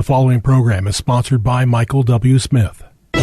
following program is sponsored by Michael W. Smith. The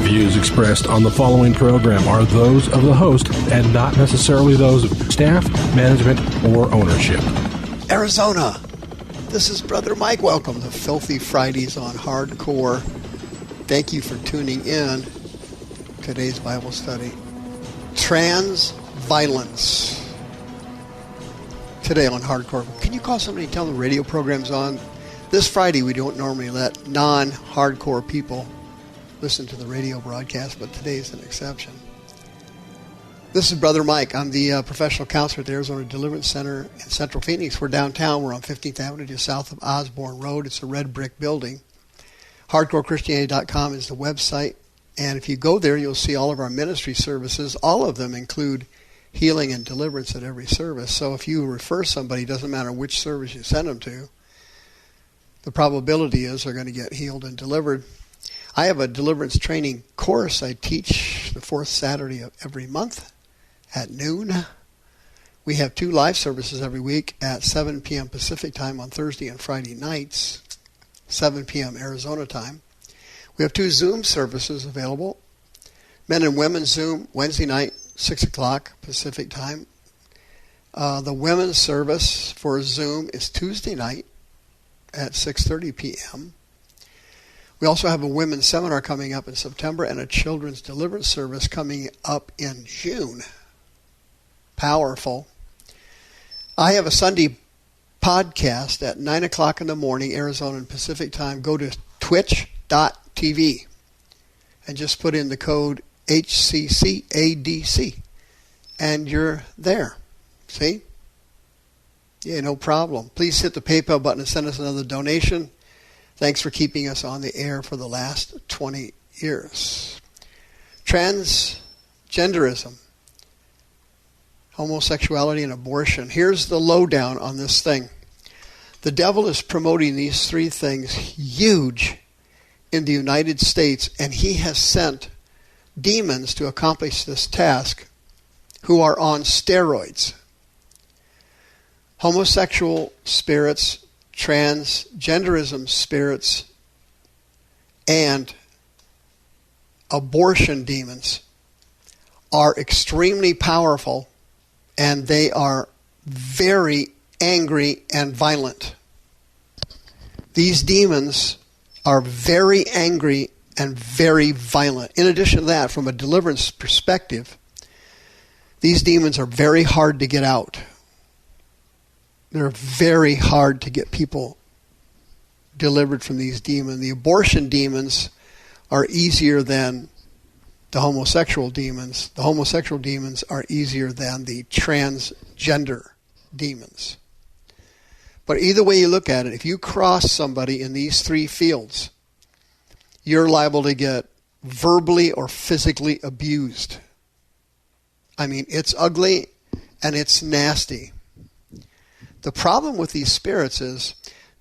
views expressed on the following program are those of the host and not necessarily those of staff, management, or ownership. Arizona, this is Brother Mike. Welcome to Filthy Fridays on Hardcore. Thank you for tuning in. Today's Bible study, trans violence. Today on Hardcore. Can you call somebody and tell them the radio program's on? This Friday, we don't normally let non-hardcore people listen to the radio broadcast, but today is an exception. This is Brother Mike. I'm the professional counselor at the Arizona Deliverance Center in Central Phoenix. We're downtown. We're on 15th Avenue, just south of Osborne Road. It's a red brick building. HardcoreChristianity.com is the website. And if you go there, you'll see all of our ministry services. All of them include healing and deliverance at every service. So if you refer somebody, it doesn't matter which service you send them to, the probability is they're going to get healed and delivered. I have a deliverance training course I teach the fourth Saturday of every month at noon. We have 2 live services every week at 7 p.m. Pacific time on Thursday and Friday nights, 7 p.m. Arizona time. We have 2 Zoom services available. Men and women Zoom Wednesday night, 6 o'clock Pacific time. The women's service for Zoom is Tuesday night at 6:30 p.m. We also have a women's seminar coming up in September and a children's deliverance service coming up in June. Powerful. I have a Sunday podcast at 9 o'clock in the morning, Arizona and Pacific time. Go to twitch.tv and just put in the code HCCADC. And you're there. See? Yeah, no problem. Please hit the PayPal button and send us another donation. Thanks for keeping us on the air for the last 20 years. Transgenderism, homosexuality, and abortion. Here's the lowdown on this thing. The devil is promoting these 3 things huge in the United States, and he has sent demons to accomplish this task who are on steroids. Homosexual spirits, transgenderism spirits, and abortion demons are extremely powerful, and they are very angry and violent. These demons are very angry and very violent. In addition to that, from a deliverance perspective, these demons are very hard to get out. They're very hard to get people delivered from these demons. The abortion demons are easier than the homosexual demons. The homosexual demons are easier than the transgender demons. But either way you look at it, if you cross somebody in these 3 fields, you're liable to get verbally or physically abused. I mean, it's ugly and it's nasty. The problem with these spirits is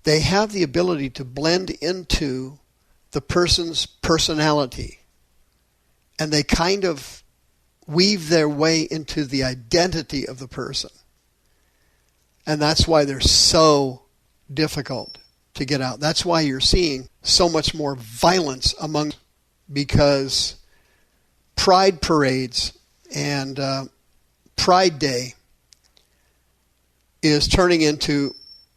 they have the ability to blend into the person's personality. And they kind of weave their way into the identity of the person. And that's why they're so difficult to get out. That's why you're seeing so much more violence among, because pride parades and Pride Day is turning into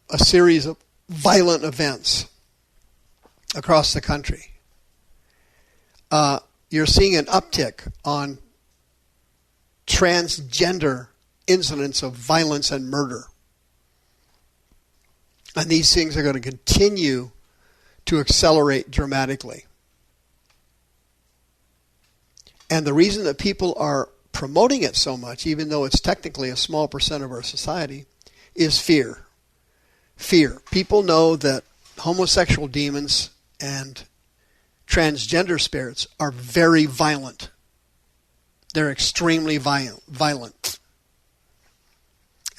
a series of violent events across the country. You're seeing an uptick on transgender incidents of violence and murder. And these things are going to continue to accelerate dramatically. And the reason that people are promoting it so much, even though it's technically a small percent of our society, is fear. Fear. People know that homosexual demons and transgender spirits are very violent. They're extremely violent.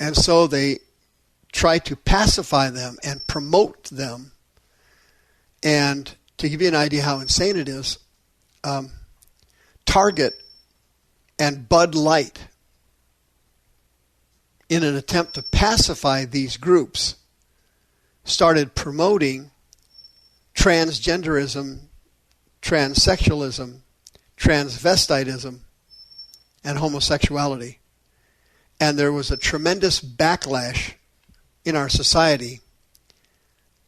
And so they try to pacify them and promote them. And to give you an idea how insane it is, Target and Bud Light in an attempt to pacify these groups, started promoting transgenderism, transsexualism, transvestitism, and homosexuality. And there was a tremendous backlash in our society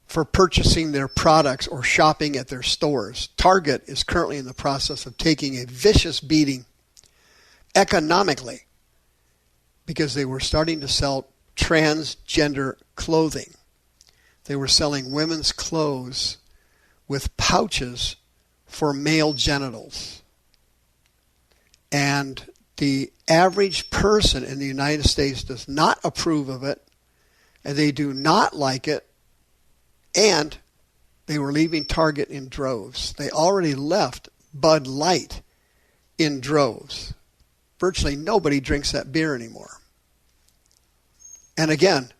for purchasing their products or shopping at their stores. Target is currently in the process of taking a vicious beating economically because they were starting to sell transgender clothing. They were selling women's clothes with pouches for male genitals. And the average person in the United States does not approve of it, and they do not like it, and they were leaving Target in droves. They already left Bud Light in droves. Virtually nobody drinks that beer anymore. And again,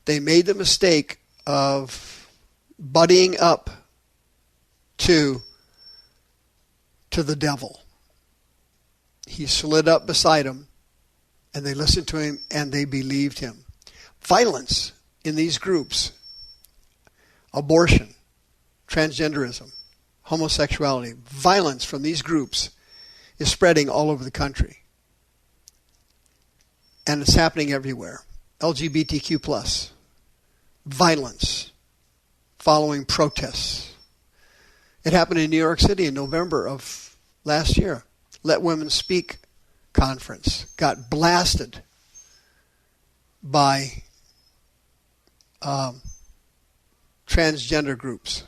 they made the mistake of buddying up to the devil. He slid up beside him, and they listened to him, and they believed him. Violence in these groups, abortion, transgenderism, homosexuality, violence from these groups is spreading all over the country. And it's happening everywhere. LGBTQ+, violence following protests. It happened in New York City in November of last year. Let Women Speak conference got blasted by transgender groups.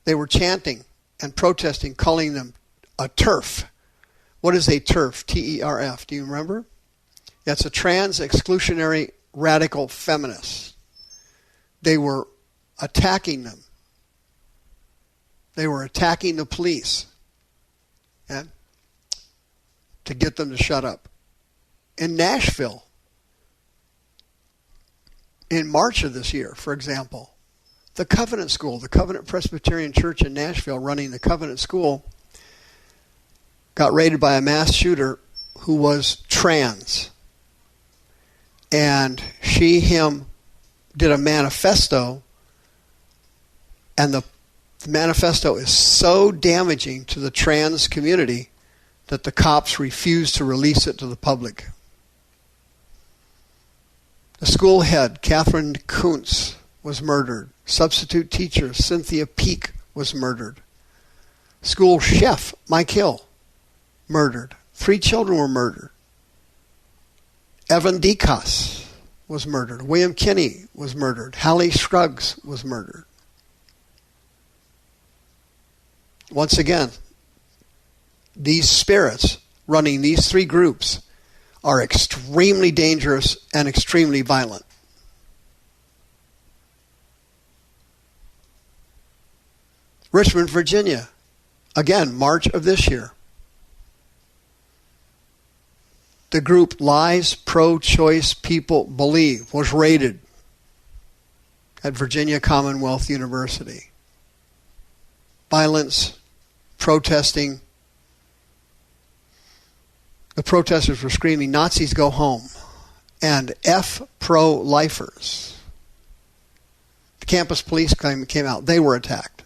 They were chanting and protesting, calling them a TERF. What is a TERF? T-E-R-F. Do you remember? That's a trans exclusionary radical feminist. They were attacking them. They were attacking the police, and to get them to shut up. In Nashville, in March of this year, for example, the Covenant School, the Covenant Presbyterian Church in Nashville running the Covenant School, got raided by a mass shooter who was trans. And him did a manifesto, and the manifesto is so damaging to the trans community that the cops refused to release it to the public. The school head, Catherine Kuntz, was murdered. Substitute teacher, Cynthia Peak, was murdered. School chef, Mike Hill, murdered. 3 children were murdered. Evan Dekas was murdered. William Kinney was murdered. Hallie Scruggs was murdered. Once again, these spirits running these 3 groups are extremely dangerous and extremely violent. Richmond, Virginia, again, March of this year. The group Lies Pro-Choice People Believe was raided at Virginia Commonwealth University. Violence, protesting. The protesters were screaming, "Nazis go home," and F pro-lifers. The campus police came out. They were attacked.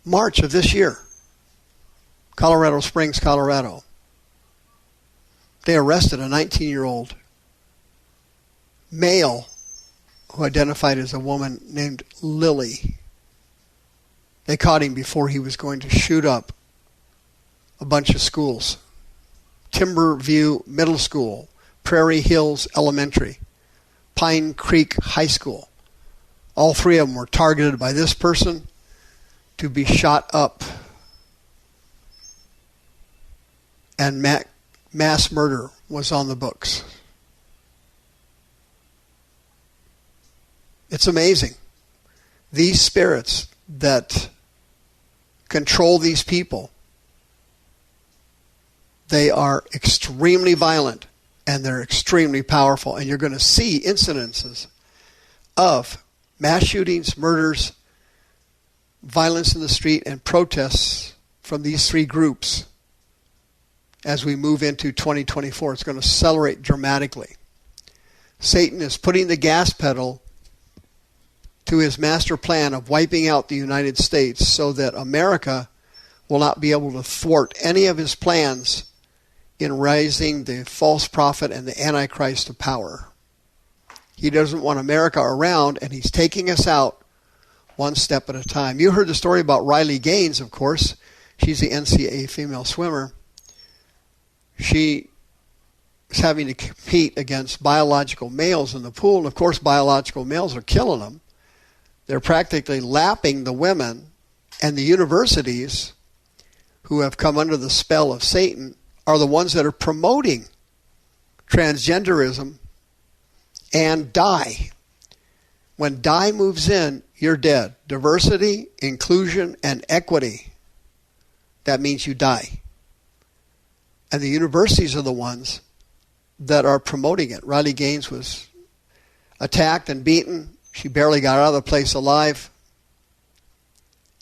March of this year, Colorado Springs, Colorado. They arrested a 19-year-old male who identified as a woman named Lily. They caught him before he was going to shoot up a bunch of schools. Timberview Middle School, Prairie Hills Elementary, Pine Creek High School. All 3 of them were targeted by this person to be shot up. And mass murder was on the books. It's amazing. These spirits that control these people, they are extremely violent and they're extremely powerful. And you're going to see incidences of mass shootings, murders, violence in the street, and protests from these 3 groups as we move into 2024. It's going to accelerate dramatically. Satan is putting the gas pedal to his master plan of wiping out the United States so that America will not be able to thwart any of his plans in raising the false prophet and the Antichrist to power. He doesn't want America around, and he's taking us out one step at a time. You heard the story about Riley Gaines, of course. She's the NCAA female swimmer. She is having to compete against biological males in the pool, and of course biological males are killing them. They're practically lapping the women, and the universities who have come under the spell of Satan are the ones that are promoting transgenderism and die. When die moves in, you're dead. Diversity, inclusion, and equity. That means you die. And the universities are the ones that are promoting it. Riley Gaines was attacked and beaten. She barely got out of the place alive.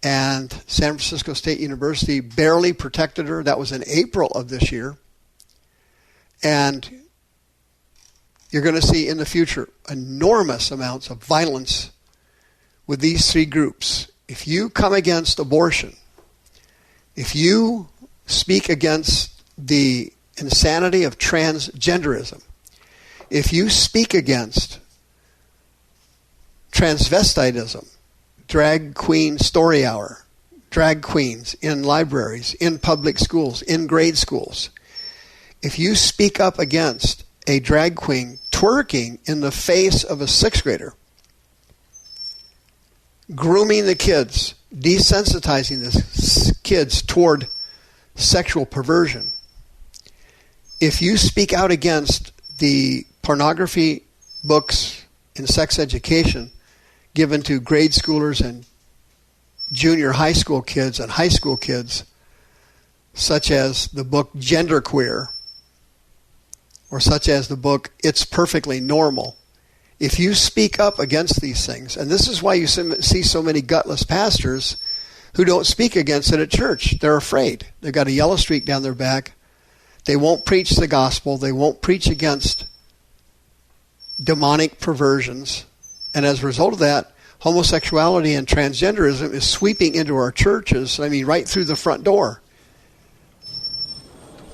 And San Francisco State University barely protected her. That was in April of this year. And you're going to see in the future enormous amounts of violence with these three groups. If you come against abortion, if you speak against the insanity of transgenderism, if you speak against transvestitism, drag queen story hour, drag queens in libraries, in public schools, in grade schools, if you speak up against a drag queen twerking in the face of a sixth grader, grooming the kids, desensitizing the kids toward sexual perversion, if you speak out against the pornography books in sex education given to grade schoolers and junior high school kids and high school kids, such as the book Genderqueer, or such as the book It's Perfectly Normal, if you speak up against these things, and this is why you see so many gutless pastors who don't speak against it at church. They're afraid. They've got a yellow streak down their back. They won't preach the gospel. They won't preach against demonic perversions. And as a result of that, homosexuality and transgenderism is sweeping into our churches, right through the front door,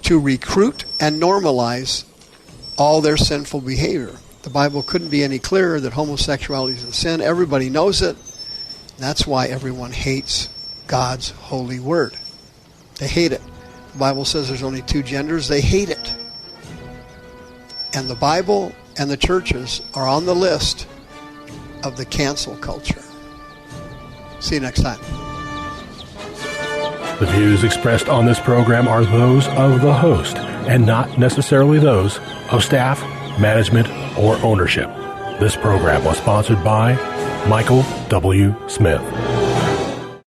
to recruit and normalize all their sinful behavior. The Bible couldn't be any clearer that homosexuality is a sin. Everybody knows it. That's why everyone hates God's holy word. They hate it. The Bible says there's only two genders. They hate it. And the Bible and the churches are on the list of the cancel culture. See you next time. The views expressed on this program are those of the host and not necessarily those of staff, management, or ownership. This program was sponsored by Michael W. Smith.